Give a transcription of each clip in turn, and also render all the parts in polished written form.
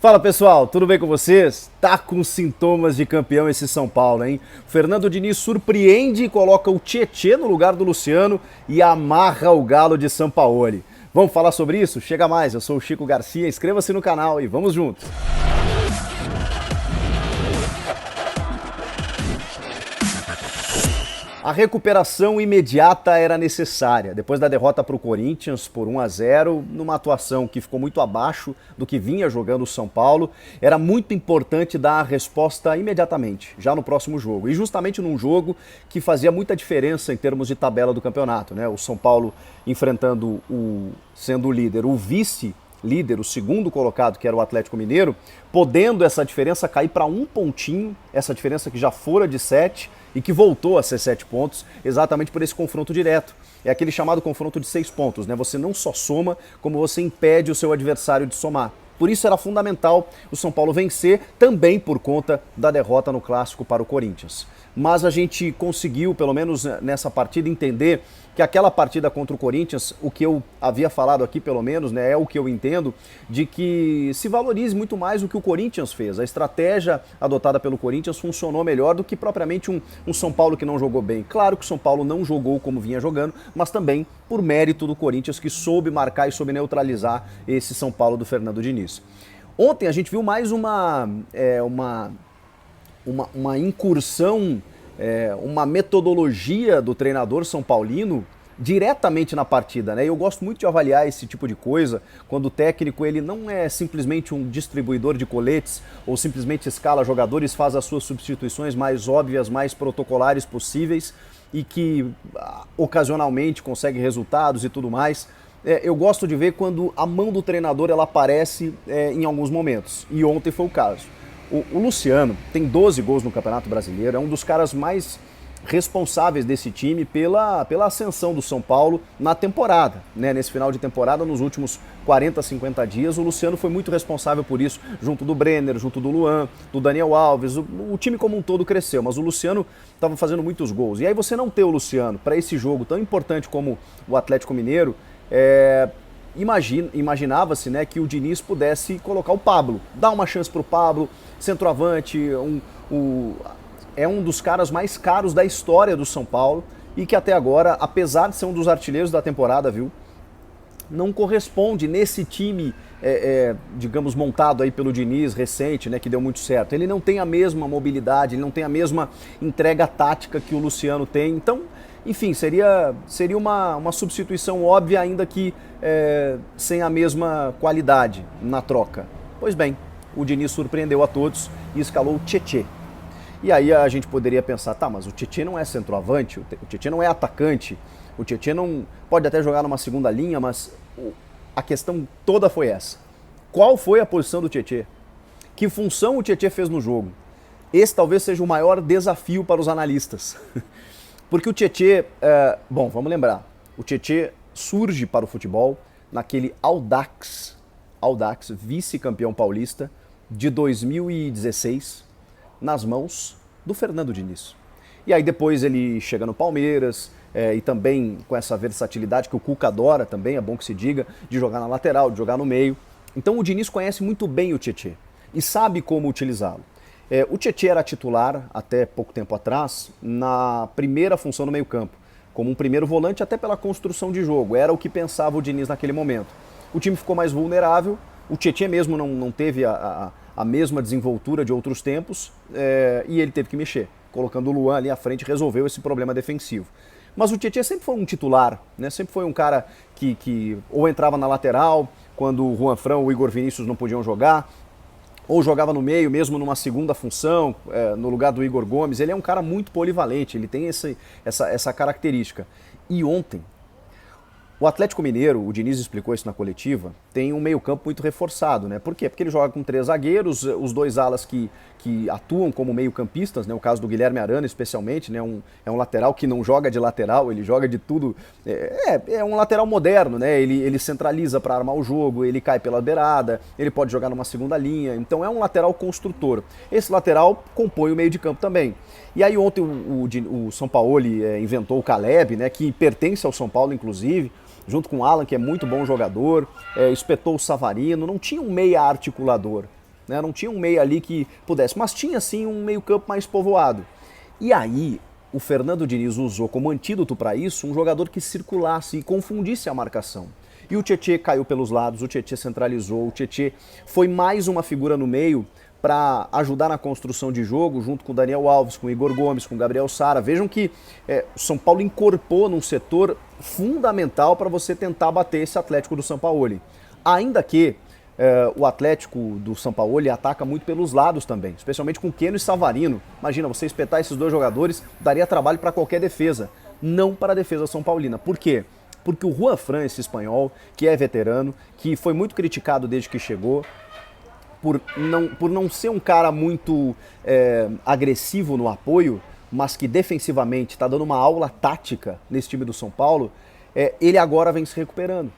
Fala pessoal, tudo bem com vocês? Tá com sintomas de campeão esse São Paulo, hein? Fernando Diniz surpreende e coloca o Tietê no lugar do Luciano e amarra o Galo de Sampaoli. Vamos falar sobre isso? Chega mais, eu sou o Chico Garcia, inscreva-se no canal e vamos juntos! A recuperação imediata era necessária. Depois da derrota para o Corinthians por 1-0, numa atuação que ficou muito abaixo do que vinha jogando o São Paulo, era muito importante dar a resposta imediatamente, já no próximo jogo. E justamente num jogo que fazia muita diferença em termos de tabela do campeonato, né? O São Paulo enfrentando, sendo o líder, o vice-líder, o segundo colocado, que era o Atlético Mineiro, podendo essa diferença cair para um pontinho, essa diferença que já fora de 7 e que voltou a ser 7 pontos, exatamente por esse confronto direto. É aquele chamado confronto de 6 pontos, né? Você não só soma, como você impede o seu adversário de somar. Por isso era fundamental o São Paulo vencer, também por conta da derrota no Clássico para o Corinthians. Mas a gente conseguiu, pelo menos nessa partida, entender que aquela partida contra o Corinthians, o que eu havia falado aqui pelo menos, né, é o que eu entendo, de que se valorize muito mais o que o Corinthians fez. A estratégia adotada pelo Corinthians funcionou melhor do que propriamente um São Paulo que não jogou bem. Claro que o São Paulo não jogou como vinha jogando, mas também por mérito do Corinthians, que soube marcar e soube neutralizar esse São Paulo do Fernando Diniz. Ontem a gente viu mais uma incursão, uma metodologia do treinador são paulino diretamente na partida, né? Eu gosto muito de avaliar esse tipo de coisa quando o técnico ele não é simplesmente um distribuidor de coletes ou simplesmente escala jogadores, faz as suas substituições mais óbvias, mais protocolares possíveis e que ocasionalmente consegue resultados e tudo mais. Eu gosto de ver quando a mão do treinador ela aparece em alguns momentos, e ontem foi o caso. O Luciano tem 12 gols no Campeonato Brasileiro, é um dos caras mais responsáveis desse time pela ascensão do São Paulo na temporada, né? Nesse final de temporada, nos últimos 40, 50 dias, o Luciano foi muito responsável por isso, junto do Brenner, junto do Luan, do Daniel Alves, o time como um todo cresceu, mas o Luciano estava fazendo muitos gols. E aí você não ter o Luciano para esse jogo tão importante como o Atlético Mineiro, imaginava-se, né, que o Diniz pudesse colocar o Pablo, dar uma chance para o Pablo, centroavante, é um dos caras mais caros da história do São Paulo e que até agora, apesar de ser um dos artilheiros da temporada, viu, não corresponde nesse time, digamos, montado aí pelo Diniz recente, né, que deu muito certo. Ele não tem a mesma mobilidade, ele não tem a mesma entrega tática que o Luciano tem, então, enfim, seria uma substituição óbvia, ainda que sem a mesma qualidade na troca. Pois bem, o Diniz surpreendeu a todos e escalou o Tietê. E aí a gente poderia pensar, tá, mas o Tietê não é centroavante, o Tietê não é atacante, o Tietê não pode até jogar numa segunda linha, mas a questão toda foi essa. Qual foi a posição do Tietê? Que função o Tietê fez no jogo? Esse talvez seja o maior desafio para os analistas. Porque o Tietê, bom, vamos lembrar, o Tietê surge para o futebol naquele Audax, vice-campeão paulista de 2016, nas mãos do Fernando Diniz. E aí depois ele chega no Palmeiras, e também com essa versatilidade que o Cuca adora também, é bom que se diga, de jogar na lateral, de jogar no meio. Então o Diniz conhece muito bem o Tietê e sabe como utilizá-lo. O Tietê era titular, até pouco tempo atrás, na primeira função no meio-campo, como um primeiro volante, até pela construção de jogo. Era o que pensava o Diniz naquele momento. O time ficou mais vulnerável, o Tietê mesmo não teve a mesma desenvoltura de outros tempos, e ele teve que mexer. Colocando o Luan ali à frente, resolveu esse problema defensivo. Mas o Tietê sempre foi um titular, né? Sempre foi um cara que ou entrava na lateral, quando o Juan Fran ou o Igor Vinícius não podiam jogar, ou jogava no meio, mesmo numa segunda função, no lugar do Igor Gomes. Ele é um cara muito polivalente, ele tem essa característica. E ontem, o Atlético Mineiro, o Diniz explicou isso na coletiva, tem um meio-campo muito reforçado, né? Por quê? Porque ele joga com 3 zagueiros, os 2 alas que atuam como meio-campistas, né? O caso do Guilherme Arana, especialmente, né? É um lateral que não joga de lateral, ele joga de tudo. É um lateral moderno, né? Ele centraliza para armar o jogo, ele cai pela beirada, ele pode jogar numa segunda linha, então é um lateral construtor. Esse lateral compõe o meio de campo também. E aí ontem o Sampaoli inventou o Caleb, né? Que pertence ao São Paulo, inclusive, junto com o Alan, que é muito bom jogador, espetou o Savarino, não tinha um meia articulador. né? Não tinha um meia ali que pudesse, mas tinha sim um meio campo mais povoado. E aí o Fernando Diniz usou como antídoto para isso um jogador que circulasse e confundisse a marcação. E o Tietê caiu pelos lados, o Tietê centralizou, o Tietê foi mais uma figura no meio para ajudar na construção de jogo, junto com o Daniel Alves, com o Igor Gomes, com o Gabriel Sara. Vejam que o São Paulo incorporou num setor fundamental para você tentar bater esse Atlético do Sampaoli. Ainda que o Atlético do Sampaoli ataca muito pelos lados também, especialmente com Keno e Savarino. Imagina, você espetar esses dois jogadores, daria trabalho para qualquer defesa, não para a defesa são paulina. Por quê? Porque o Juan Fran, esse espanhol, que é veterano, que foi muito criticado desde que chegou, por não ser um cara muito agressivo no apoio, mas que defensivamente está dando uma aula tática nesse time do São Paulo, ele agora vem se recuperando.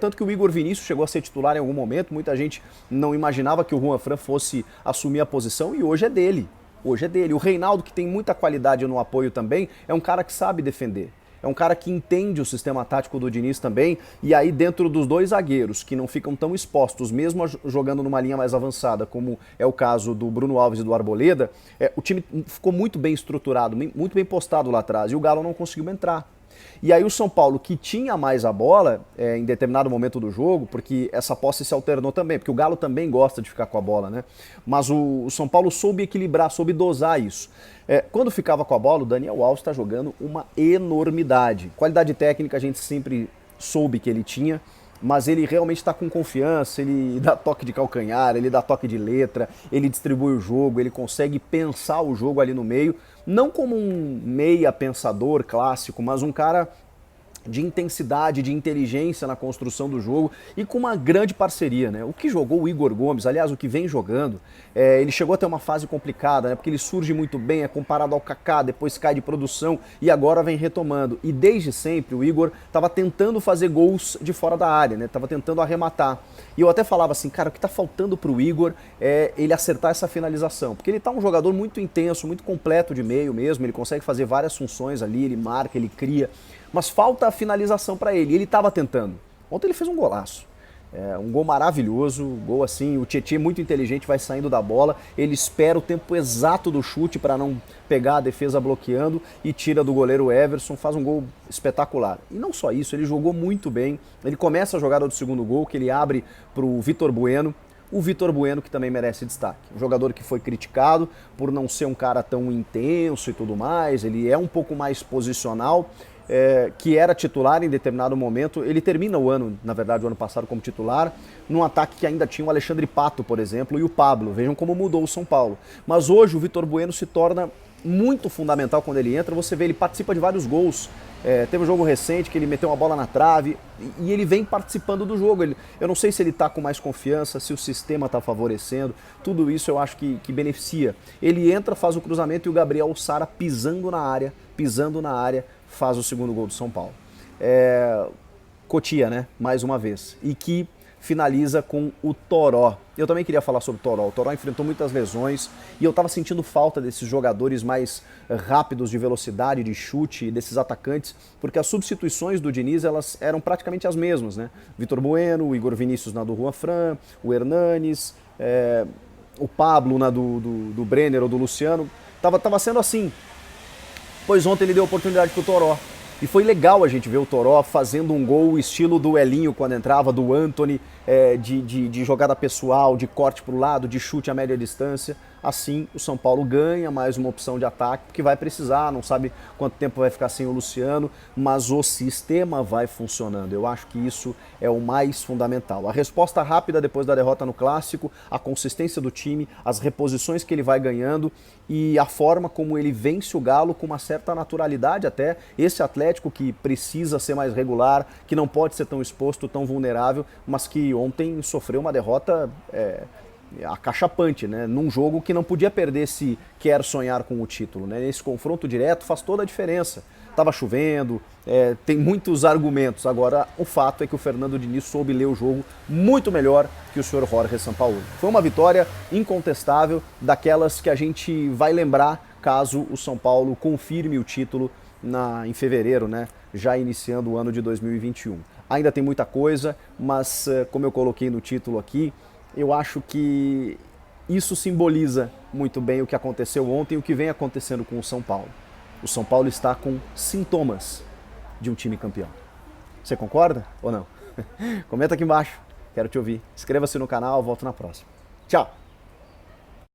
Tanto que o Igor Vinícius chegou a ser titular em algum momento, muita gente não imaginava que o Juan Fran fosse assumir a posição e hoje é dele. O Reinaldo, que tem muita qualidade no apoio também, é um cara que sabe defender. É um cara que entende o sistema tático do Diniz também, e aí dentro dos dois zagueiros, que não ficam tão expostos, mesmo jogando numa linha mais avançada, como é o caso do Bruno Alves e do Arboleda, o time ficou muito bem estruturado, muito bem postado lá atrás, e o Galo não conseguiu entrar. E aí o São Paulo, que tinha mais a bola em determinado momento do jogo, porque essa posse se alternou também, porque o Galo também gosta de ficar com a bola, né? Mas o São Paulo soube equilibrar, soube dosar isso. Quando ficava com a bola, o Daniel Alves está jogando uma enormidade. Qualidade técnica a gente sempre soube que ele tinha, mas ele realmente está com confiança, ele dá toque de calcanhar, ele dá toque de letra, ele distribui o jogo, ele consegue pensar o jogo ali no meio, não como um meia pensador clássico, mas um cara de intensidade, de inteligência na construção do jogo e com uma grande parceria, né? O que jogou o Igor Gomes, aliás, o que vem jogando, ele chegou a ter uma fase complicada, né? Porque ele surge muito bem, é comparado ao Kaká, depois cai de produção e agora vem retomando. E desde sempre o Igor estava tentando fazer gols de fora da área, né? Tava tentando arrematar. E eu até falava assim, cara, o que tá faltando pro Igor é ele acertar essa finalização, porque ele tá um jogador muito intenso, muito completo de meio mesmo, ele consegue fazer várias funções ali, ele marca, ele cria, mas falta a finalização para ele. Ele estava tentando. Ontem ele fez um golaço. Um gol maravilhoso, gol assim, o Tietê muito inteligente, vai saindo da bola, ele espera o tempo exato do chute para não pegar a defesa bloqueando e tira do goleiro Everson, faz um gol espetacular. E não só isso, ele jogou muito bem, ele começa a jogada do segundo gol, que ele abre para o Vitor Bueno, que também merece destaque. Um jogador que foi criticado por não ser um cara tão intenso e tudo mais, ele é um pouco mais posicional, que era titular em determinado momento. Ele termina o ano, na verdade, o ano passado como titular, num ataque que ainda tinha o Alexandre Pato, por exemplo, e o Pablo. Vejam como mudou o São Paulo. Mas hoje o Vitor Bueno se torna muito fundamental quando ele entra. Você vê, ele participa de vários gols. Teve um jogo recente que ele meteu uma bola na trave e ele vem participando do jogo. Eu não sei se ele está com mais confiança, se o sistema está favorecendo. Tudo isso eu acho que beneficia. Ele entra, faz o cruzamento e o Gabriel Sara pisando na área, faz o segundo gol do São Paulo. Cotia, né? Mais uma vez. E que finaliza com o Toró. Eu também queria falar sobre o Toró. O Toró enfrentou muitas lesões e eu estava sentindo falta desses jogadores mais rápidos de velocidade, de chute, desses atacantes, porque as substituições do Diniz, elas eram praticamente as mesmas, né? Vitor Bueno, o Igor Vinícius na do Juan Fran, o Hernanes, o Pablo na do Brenner ou do Luciano. Tava sendo assim. Pois ontem ele deu oportunidade pro Toró. E foi legal a gente ver o Toró fazendo um gol estilo do Elinho quando entrava, do Antony, de jogada pessoal, de corte pro lado, de chute a média distância. Assim, o São Paulo ganha mais uma opção de ataque, porque vai precisar, não sabe quanto tempo vai ficar sem o Luciano, mas o sistema vai funcionando. Eu acho que isso é o mais fundamental. A resposta rápida depois da derrota no Clássico, a consistência do time, as reposições que ele vai ganhando e a forma como ele vence o Galo com uma certa naturalidade até. Esse Atlético que precisa ser mais regular, que não pode ser tão exposto, tão vulnerável, mas que ontem sofreu uma derrota acachapante, né? Num jogo que não podia perder se quer sonhar com o título, né? Esse confronto direto faz toda a diferença. Tava chovendo, tem muitos argumentos. Agora, o fato é que o Fernando Diniz soube ler o jogo muito melhor que o senhor Jorge Sampaoli. Foi uma vitória incontestável, daquelas que a gente vai lembrar caso o São Paulo confirme o título em fevereiro, né? Já iniciando o ano de 2021. Ainda tem muita coisa, mas como eu coloquei no título aqui, Eu acho que isso simboliza muito bem o que aconteceu ontem e o que vem acontecendo com o São Paulo. O São Paulo está com sintomas de um time campeão. Você concorda ou não? Comenta aqui embaixo, quero te ouvir. Inscreva-se no canal, volto na próxima. Tchau!